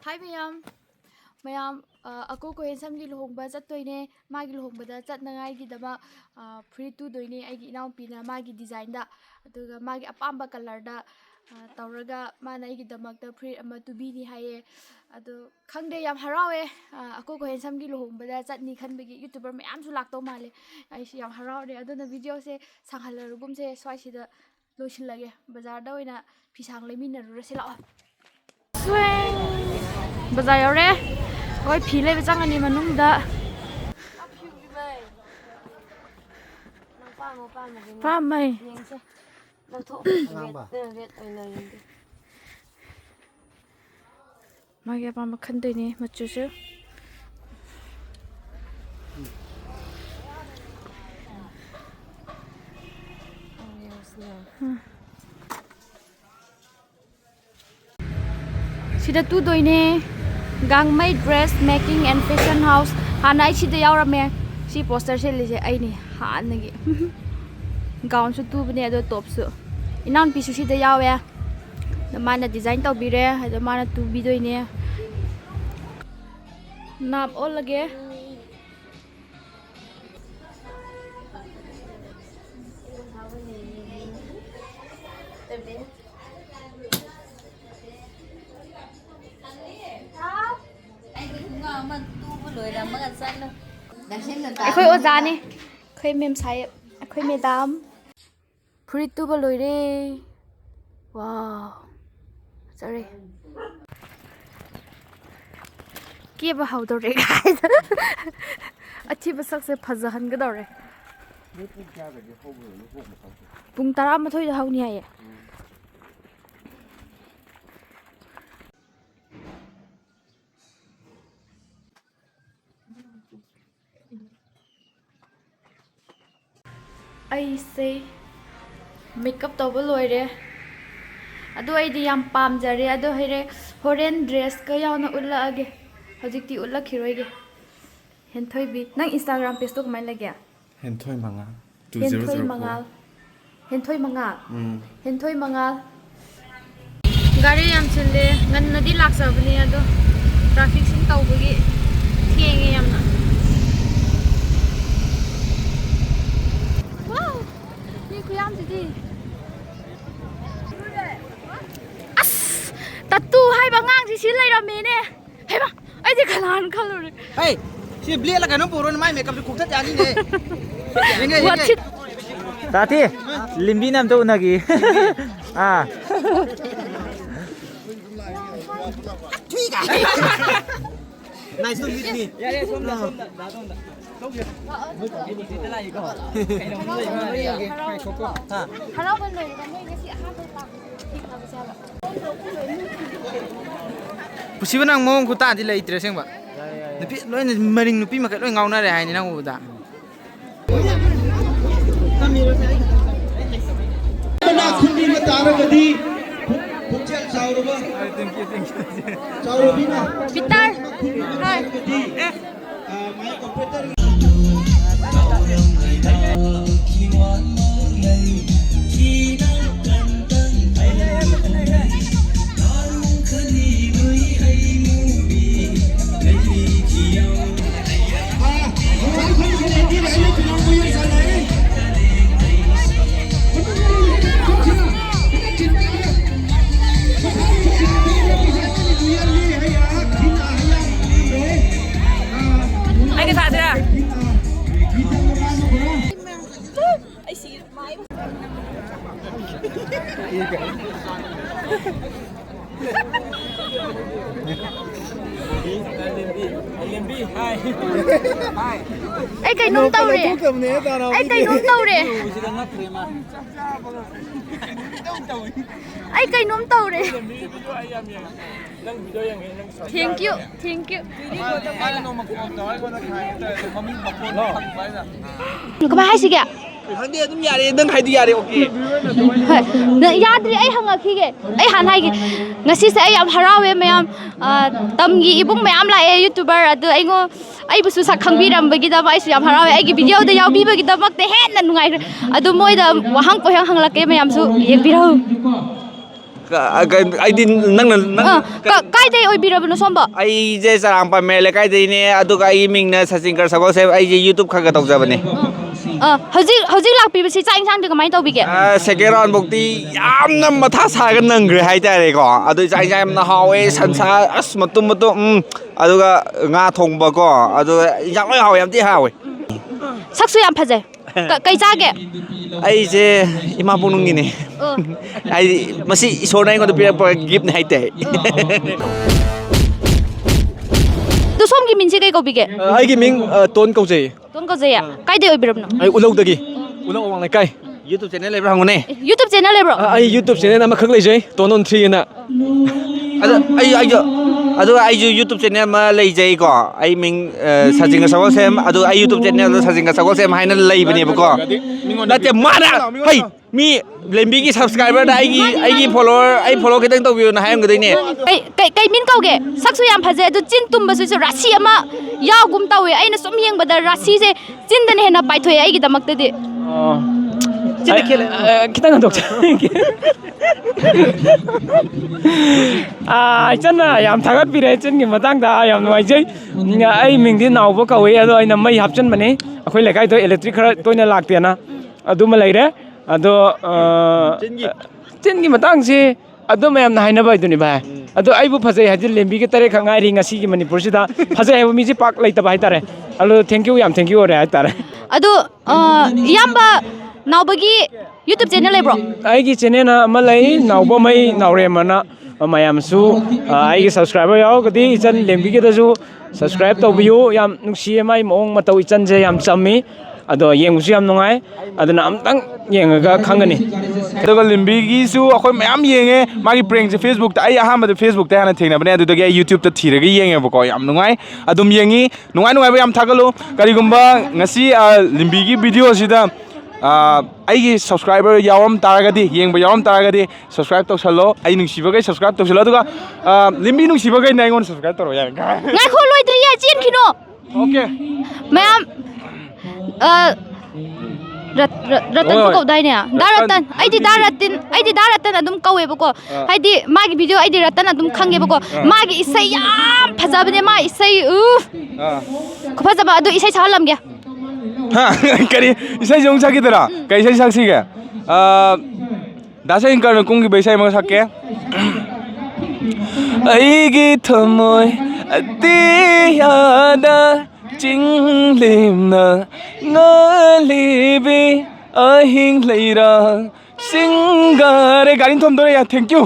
Hi mayam ako ko hensam gi luhongba chattoine magi luhongbada chatnangai free tu doine aigi inaw pina magi design da aduga magi apamba color da tawraga mana aigi damakta free ama tubini haye adu khangde yam harawe ako ko hensam gi luhongbada chatni khanbegi youtuber mayam su lakto male ai si yam harawe aduna video se sanghalarugum se swai sida loisilage bazar da oina pisang leminarura se lao Bazar yore oi phile be changani manungda pa mai magi apa makhan doini machu su sida tu doine Gangmai dress making and fashion house hana ai sida yaurame si poster se lise ai ni hanagi gown su tu bne ado top su inan pi su sida yawe da mana design taw bire da mana tu bi doine nap all lage Akhoi ojani khoi mem sai akhoi madam furit tu boloi re wow sorry ke ba how do re guys achi ba sak se phajahan ga dore pung 12 da hauni haye I say makeup to loire adu ai di yam pam jare adu here foreign dress ka yauna ulla age hojikti ulla khiroige henthoi bi nang Instagram page to kamai lage henthoi manga 2004 henthoi manga gari yam chille ngan nadi laksabni adu traffic sin tawbagi thenge yamna Tatu hai bangang si silai ramene. Hai ba, ai de khalan khalure. Hey, si beli la kanong puro na mai makeup di kukta jani ne. Nge. Tati, limbi nam to unagi. Ah. Twiga. Nice to meet me. Ya ya som da. Hello bên này có mấy cái gì hát không ta? Pusiba nang mong kuta di lai tre seng ba. Nupi loi na maring nupi makai loi ngau na re hai ni nang uda. Mana kundi matara gadi pucel sauroba. Thank you. Saurobina. Pitar. Hai. My computer. Ai cái nung tàu re. Ai cái nung tàu re. Ai cái nung tàu re. Thank you. Có ba hai gì kìa? Hang dia tum yare dang khai du yare okay. Na yadri ai hanga khige ai han hai ngasi se ai am harawe mayam tamgi ibung mayam la e youtuber adu ai ngo ai busu sak khangbi ram bagi da bai su yam harawe ai gi video da yaw bi bagi da mak te hen na nungai adu moi da wahang ko hang la ke mayam su yek bi rau ꯑꯩꯗꯤ ꯅꯪ ꯀꯥꯏꯗꯩ ꯑꯣꯏꯕꯤꯔꯕꯅꯣ ꯁꯣꯝꯕꯣ? ꯑꯩꯁꯦ ꯆꯔꯥꯡꯄꯥꯠ ꯂꯩꯀꯥꯏꯗꯩꯅꯦ ꯑꯗꯨꯒ ꯑꯩꯒꯤ ꯃꯤꯡꯅ ꯁꯆꯤꯟꯀꯔ ꯁꯒꯣꯜꯁꯦꯝ ꯑꯩꯁꯦ YouTube ꯈꯔ ꯇꯧꯖꯕꯅꯦ ꯍꯧꯖꯤꯛ ꯂꯥꯛꯄꯤꯕꯁꯤ ꯆꯥꯛ ꯏꯟꯁꯥꯡꯗꯤ ꯀꯃꯥꯏꯅ ꯇꯧꯕꯤꯒꯦ? ꯁꯦꯀꯦꯟ ꯔꯥꯎꯟꯐꯧꯇꯤ ꯌꯥꯝꯅ ꯃꯊꯥ ꯁꯥꯔꯒ ꯅꯪꯈ꯭ꯔꯦ ꯍꯥꯏꯇꯥꯔꯦꯀꯣ ꯑꯗꯨ ꯆꯥꯛ ꯏꯟꯁꯥꯡ ꯌꯥꯝꯅ ꯍꯥꯎꯋꯦ ꯁꯟꯁꯥ ꯑꯁ ꯃꯇꯨꯝ ꯑꯗꯨꯒ ꯉꯥ ꯊꯣꯡꯕꯀꯣ ꯑꯗꯨꯒ ꯏꯟꯁꯥꯡ ꯂꯣꯏ ꯍꯥꯎꯋꯦ ꯌꯥꯝ ꯊꯤ ꯍꯥꯎꯋꯦ ꯁꯛꯁꯨ ꯌꯥꯝ ꯐꯖꯩ ꯀꯩ ꯆꯥꯒꯦ? ꯑꯩꯁꯦ ꯏꯃꯥ ꯄꯣꯛꯅꯨꯡꯒꯤꯅꯦ ꯍꯥꯏꯗꯤ ꯃꯁꯤ ꯏꯁꯣꯔꯅ ꯑꯩꯉꯣꯟꯗ ꯄꯤꯔꯛꯄ ꯒꯤꯐꯅꯦ ꯍꯥꯏꯇꯥꯔꯦ ꯑꯗꯣ ꯁꯣꯝꯒꯤ ꯃꯤꯡꯁꯦ ꯀꯩ ꯀꯧꯕꯤꯒꯦ? ꯑꯩꯒꯤ ꯃꯤꯡ ꯇꯣꯟ ꯀꯧꯖꯩ ꯇꯣꯟ ꯀꯧꯖꯩꯌꯦ ꯀꯥꯏꯗꯩ ꯑꯣꯏꯕꯤꯔꯕꯅꯣ? ꯑꯩ ꯎꯂꯧꯗꯒꯤ ꯎꯂꯧ ꯑꯋꯥꯡ ꯂꯩꯀꯥꯏ ꯌꯨꯇꯨꯕ ꯆꯦꯅꯦꯜ ꯂꯩꯕ꯭ꯔꯥ ꯍꯪꯉꯨꯅꯦ ꯌꯨꯇꯨꯕ ꯆꯦꯅꯦꯜ ꯂꯩꯕ꯭ꯔꯣ? ꯑꯩ ꯌꯨꯇꯨꯕ ꯆꯦꯅꯦꯜ ꯑꯃꯈꯛ ꯂꯩꯖꯩ ꯇꯣꯟ ꯑꯣꯟ 3 ꯑꯅ ꯑꯩꯁꯨ ꯌꯨꯇꯨꯕ ꯆꯦꯅꯦꯜ ꯑꯃ ꯂꯩꯖꯩꯀꯣ ꯑꯩ ꯃꯤꯡ ꯁꯆꯤꯟꯀꯔ ꯁꯒꯣꯜꯁꯦꯝ ꯑꯗꯨ ꯑꯩ ꯌꯨꯇꯨꯕ ꯆꯦꯅꯦꯜꯗꯣ ꯁꯆꯤꯟꯀꯔ ꯁꯒꯣꯜꯁꯦꯝ ꯍꯥꯏꯅ ꯂꯩꯕꯅꯦꯕꯀꯣ ꯅꯠꯇꯦ ꯃꯥꯅ ꯍꯩ ꯃꯤ ꯂꯦꯝꯕꯤꯒꯤ ꯁꯕꯁꯀ꯭ꯔꯥꯏꯕꯔꯗ ꯑꯩꯒꯤ ꯐꯣꯂꯣ ꯈꯤꯇꯪ ꯇꯧꯕꯤꯌꯨꯅ ꯍꯥꯏꯔꯝꯒꯗꯣꯏꯅꯦ ꯀꯩ ꯃꯤꯟ ꯀꯧꯒꯦ? ꯁꯛꯁꯨ ꯌꯥꯝ ꯐꯖꯩ ꯑꯗꯨ ꯆꯤꯟ ꯇꯨꯝꯕꯁꯤꯁꯨ ꯔꯥꯁꯤ ꯑꯃ ꯌꯥꯎꯒꯨꯝ ꯇꯧꯋꯦ ꯑꯩꯅ ꯁꯨꯝ ꯌꯦꯡꯕꯗ ꯔꯥꯁꯤꯁꯦ ꯆꯤꯟꯗꯅ ꯍꯦꯟꯅ ꯄꯥꯏꯊꯣꯛꯑꯦ ꯑꯩꯒꯤꯗꯃꯛꯇꯗꯤ खितंग हंदोꯛꯆꯔꯒꯦ ꯏꯆꯟꯅ ꯌꯥꯝ ꯊꯥꯒꯠꯄꯤꯔꯦ ꯏꯆꯟꯒꯤ ꯃꯇꯥꯡꯗ ꯌꯥꯝ ꯅꯨꯡꯉꯥꯏꯖꯩ ꯑꯩ ꯃꯤꯡꯗꯤ ꯅꯥꯎꯕ ꯀꯧꯏ ꯑꯗꯣ ꯑꯩꯅ ꯃꯩ ꯍꯥꯞꯆꯟꯕꯅꯤ ꯑꯩꯈꯣꯏ ꯂꯩꯀꯥꯏꯗꯣ ꯏꯂꯦꯛꯇ꯭ꯔꯤꯛ ꯈꯔ ꯇꯣꯏꯅ ꯂꯥꯛꯇꯦꯅ ꯑꯗꯨꯃ ꯂꯩꯔꯦ ꯑꯗꯣ ꯆꯤꯟꯒꯤ ꯃꯇꯥꯡꯁꯤ ꯑꯗꯨ ꯃꯌꯥꯝꯅ ꯍꯥꯏꯅꯕ ꯍꯥꯏꯗꯨꯅꯤ ꯚꯥꯏ ꯑꯗꯣ ꯑꯩꯕꯨ ꯐꯖꯩ ꯍꯥꯏꯗꯤ ꯂꯦꯝꯕꯤꯒꯤ ꯇꯔꯦꯠꯈꯛ ꯉꯥꯏꯔꯤ ꯉꯁꯤꯒꯤ ꯃꯅꯤꯄꯨꯔꯁꯤꯗ ꯐꯖꯩ ꯍꯥꯏꯕ ꯃꯤꯁꯤ ꯄꯥꯛ ꯂꯩꯇꯕ ꯍꯥꯏꯇꯥꯔꯦ ꯑꯗꯣ ꯊꯦꯡꯀ꯭ꯌꯨ ꯌꯥꯝ ꯊꯦꯡꯀ꯭ꯌꯨ ꯑꯣꯏꯔꯦ ꯍꯥꯏꯇꯥꯔꯦ ꯑꯗꯣ ꯏꯌꯥꯝꯕ ꯅꯥꯎꯕꯒꯤ ꯌꯨꯇꯨꯕ ꯆꯦꯅꯦꯜ ꯂꯩꯕ꯭ꯔꯣ? ꯑꯩꯒꯤ ꯆꯦꯅꯦꯜ ꯑꯃ ꯂꯩ ꯅꯥꯎꯕꯃꯩ ꯅꯥꯎꯔꯦꯝꯑꯅ ꯃꯌꯥꯝꯁꯨ ꯑꯩꯒꯤ ꯁꯕꯁꯀ꯭ꯔꯥꯏꯕꯔ ꯌꯥꯎꯔꯒꯗꯤ ꯏꯆꯟ ꯂꯦꯝꯕꯤꯒꯗꯁꯨ ꯁꯕꯁꯀ꯭ꯔꯥꯏꯕ ꯇꯧꯕꯤꯌꯨ ꯌꯥꯝ ꯅꯨꯡꯁꯤꯌꯦ ꯃꯥꯒꯤ ꯃꯑꯣꯡ ꯃꯇꯧ ꯏꯆꯟꯁꯦ ꯌꯥꯝ ꯆꯝꯃꯤ ꯑꯗꯣ ꯌꯦꯡꯕꯁꯨ ꯌꯥꯝ ꯅꯨꯡꯉꯥꯏ ꯑꯗꯨꯅ ꯑꯝꯇꯪ ꯌꯦꯡꯉꯒ ꯈꯪꯒꯅꯤ ꯑꯗꯨꯒ ꯂꯤꯝꯕꯤꯒꯤꯁꯨ ꯑꯩꯈꯣꯏ ꯃꯌꯥꯝ ꯌꯦꯡꯉꯦ ꯃꯥꯒꯤ ꯄ꯭ꯔꯦꯡꯁꯦ ꯐꯦꯁꯕꯨꯛꯇ ꯑꯩ ꯑꯍꯥꯟꯕꯗ ꯐꯦꯁꯕꯨꯛꯇ ꯍꯥꯟꯅ ꯊꯦꯡꯅꯕꯅꯦ ꯑꯗꯨꯗꯒꯤ ꯑꯩ ꯌꯨꯇ꯭ꯌꯨꯕꯇ ꯊꯤꯔꯒ ꯌꯦꯡꯉꯦꯕꯀꯣ ꯌꯥꯝ ꯅꯨꯡꯉꯥꯏ ꯑꯗꯨꯝ ꯌꯦꯡꯉꯤ ꯅꯨꯡꯉꯥꯏꯕ ꯌꯥꯝ ꯊꯥꯒꯠꯂꯨ ꯀꯔꯤꯒꯨꯝꯕ ꯉꯁꯤ ꯂꯤꯝꯕꯤꯒꯤ ꯚꯤꯗꯤꯑꯣꯁꯤꯗ ꯑꯩꯒꯤ ꯁꯕꯁꯀ꯭ꯔꯥꯏꯕꯔ ꯌꯥꯎꯔꯝ ꯇꯥꯔꯒꯗꯤ ꯌꯦꯡꯕ ꯌꯥꯎꯔꯝ ꯇꯥꯔꯒꯗꯤ ꯁꯕꯁꯀ꯭ꯔꯥꯏꯕ ꯇꯧꯁꯜꯂꯣ ꯑꯩ ꯅꯨꯡꯁꯤꯕꯈꯩ ꯁꯕꯁꯀ꯭ꯔꯥꯏꯕ ꯇꯧꯁꯜꯂꯣ ꯑꯗꯨꯒ ꯂꯤꯝꯕꯤ ꯅꯨꯡꯁꯤꯕꯈꯩꯅ ꯑꯩꯉꯣꯟꯗ ꯁꯕꯁꯀ꯭ꯔꯥꯏꯕ ꯇꯧꯔꯣ ꯌꯥꯔꯦ ꯉꯥꯏꯈꯣ ꯂꯣꯏꯗ꯭ꯔꯤꯌꯦ ꯆꯦꯟꯈꯤꯅꯣ ꯑꯣꯀꯦ ꯃꯌꯥꯝ ꯔꯇꯟꯁꯨ ꯀꯧꯗꯥꯏꯅꯦ ꯗꯥ ꯔꯇꯟ ꯑꯩꯗꯤ ꯗꯥ ꯔꯇꯟ ꯑꯗꯨꯝ ꯀꯧꯋꯦꯕꯀꯣ ꯍꯥꯏꯗꯤ ꯃꯥꯒꯤ ꯚꯤꯗꯤꯑꯣ ꯑꯩꯗꯤ ꯔꯇꯟ ꯑꯗꯨꯝ ꯈꯪꯉꯦꯕꯀꯣ ꯃꯥꯒꯤ ꯏꯁꯩ ꯌꯥꯝ ꯐꯖꯕꯅꯦ ꯃꯥ ꯏꯁꯩ ꯈꯨꯐꯖꯕ ꯑꯗꯨ ꯏꯁꯩ ꯁꯛꯍꯜꯂꯝꯒꯦ ꯀꯔꯤ ꯏꯁꯩꯁꯨ ꯑꯃꯨꯛ ꯁꯛꯈꯤꯗꯔꯥ ꯀꯔꯤ ꯏꯁꯩ ꯁꯛꯁꯤꯒꯦ ꯗꯥ ꯁꯆꯤꯟꯀꯔꯅ ꯀꯨꯝꯈꯤꯕ ꯏꯁꯩ ꯑꯃ ꯁꯛꯀꯦ ꯑꯩꯒꯤ ꯊꯃꯣꯏ ꯑꯇꯤꯌꯥꯗ ꯆꯤꯡꯂꯦꯝꯅ ꯉꯥꯜꯂꯤꯕꯤ ꯑꯍꯤꯡ ꯂꯩꯔꯥꯡ ꯁꯤꯡꯒꯥꯔꯦ ꯒꯥꯔꯤ ꯊꯣꯝꯗꯣꯔꯦ ꯊꯦꯡꯀ꯭ꯌꯨ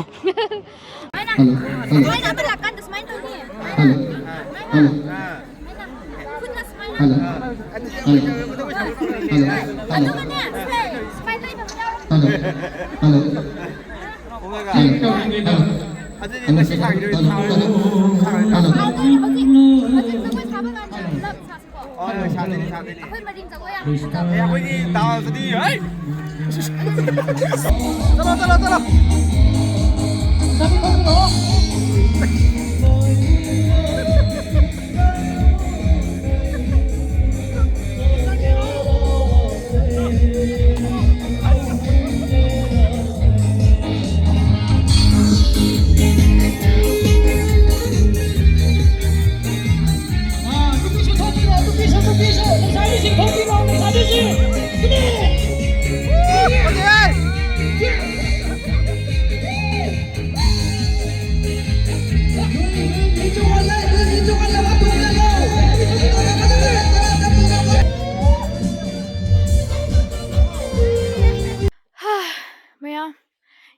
ꯃꯌꯥꯝ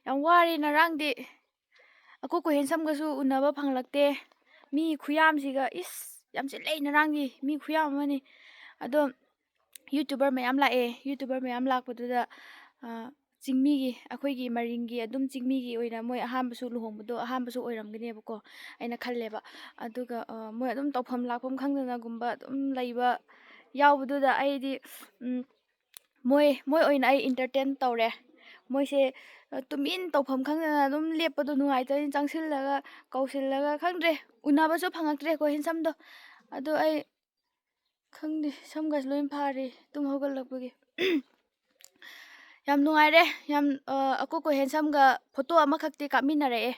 ꯌꯥꯝ ꯋꯥꯔꯦ ꯉꯔꯥꯡꯗꯤ ꯑꯩꯈꯣꯏ ꯀꯣꯍꯦꯟꯁꯝꯒꯁꯨ ꯎꯅꯕ ꯐꯪꯂꯛꯇꯦ ꯃꯤ ꯈꯨꯌꯥꯝꯁꯤꯒ ꯏꯁ ꯌꯥꯝ ꯆꯤꯜꯂꯦ ꯉꯔꯥꯡꯗꯤ ꯃꯤ ꯈꯨꯌꯥꯝ ꯑꯃꯅꯤ ꯑꯗꯣ ꯌꯨꯇ꯭ꯌꯨꯕꯔ ꯃꯌꯥꯝ ꯂꯥꯛꯑꯦ ꯌꯨꯇ꯭ꯌꯨꯕꯔ ꯃꯌꯥꯝ ꯂꯥꯛꯄꯗꯨꯗ ꯆꯤꯡꯃꯤꯒꯤ ꯑꯩꯈꯣꯏꯒꯤ ꯃꯔꯤꯡꯒꯤ ꯑꯗꯨꯝ ꯆꯤꯡꯃꯤꯒꯤ ꯑꯣꯏꯅ ꯃꯣꯏ ꯑꯍꯥꯟꯕꯁꯨ ꯂꯨꯍꯣꯡꯕꯗꯣ ꯑꯍꯥꯟꯕꯁꯨ ꯑꯣꯏꯔꯝꯒꯅꯦꯕꯀꯣ ꯑꯩꯅ ꯈꯜꯂꯦꯕ ꯑꯗꯨꯒ ꯃꯣꯏ ꯑꯗꯨꯝ ꯇꯧꯐꯝ ꯂꯥꯛꯐꯝ ꯈꯪꯗꯅꯒꯨꯝꯕ ꯑꯗꯨꯝ ꯂꯩꯕ ꯌꯥꯎꯕꯗꯨꯗ ꯑꯩꯗꯤ ꯃꯣꯏ ꯑꯣꯏꯅ ꯑꯩ ꯏꯟꯇꯔꯇꯦꯟ ꯇꯧꯔꯦ ꯃꯣꯏꯁꯦ ꯇꯨꯃꯤꯟ ꯇꯧꯐꯝ ꯈꯪꯗꯅ ꯑꯗꯨꯝ ꯂꯦꯞꯄꯗꯣ ꯅꯨꯡꯉꯥꯏꯇꯕꯅꯤ ꯆꯪꯁꯤꯜꯂꯒ ꯀꯧꯁꯤꯜꯂꯒ ꯈꯪꯗ꯭ꯔꯦ ꯎꯅꯕꯁꯨ ꯐꯪꯉꯛꯇ꯭ꯔꯦ ꯀꯣꯍꯦꯟꯁꯝꯗꯣ ꯑꯗꯣ ꯑꯩ ꯈꯪꯗꯦ ꯁꯝꯒꯁꯨ ꯂꯣꯏ ꯐꯥꯔꯦ ꯇꯨꯝ ꯍꯧꯒꯠꯂꯛꯄꯒꯤ ꯌꯥꯝ ꯅꯨꯡꯉꯥꯏꯔꯦ ꯌꯥꯝ ꯑꯀꯣꯀꯣ ꯍꯦꯟꯁꯝꯒ ꯐꯣꯇꯣ ꯑꯃꯈꯛꯇꯤ ꯀꯥꯞꯃꯤꯟꯅꯔꯛꯑꯦ